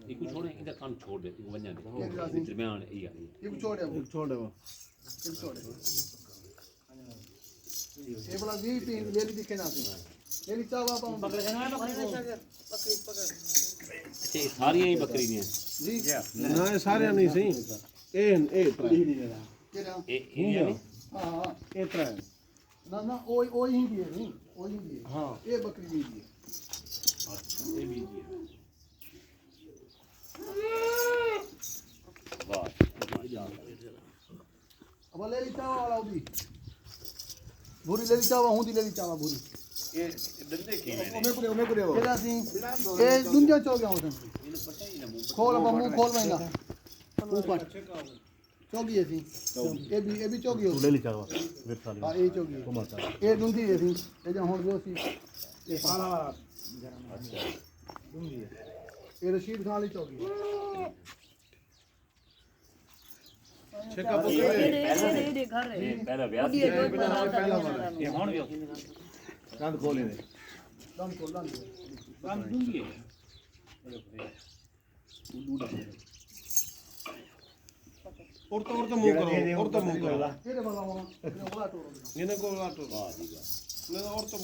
एक छोड़े इधर कान छोड़ दे वन्या दे दरमियान ये आ एक छोड़े वो ये वाला भी तीन वेली दिखे ना सी वेली चावा पाऊं पकड़ के ना बकरी पकड़ अच्छा ये सारी ही बकरी ने जी ना ये सारे नहीं सही ए केड़ा ये हां ए त्रै ना ओ ही भी है नहीं ओ ही भी है हां ये बकरी भी है ये भी वाह अब ले ली चावा वाला भी भूरी ले ली चावा हूं दी ले ली चावा भूरी ये दंदे के ओमे कुरे केड़ा सी ए दुनिया चो गया होसन खोल मुंह खोल वैना ऊपर चौगी है सी ये भी चौगी हो ले ली चावा वेट साली हां ये चौगी ये दुंदी है सी ये जो हुन जो सी ये पाला वाला अच्छा दुंदी है ये रशीद खान वाली चौगी छेका पकड़ पहला ब्याह ये हुन गयो कंद खोले ने दम खोल दूंगी और तो मुंह करो केड़े वाला मामा केड़े वाला टोरो इने को वाला तो ना और तो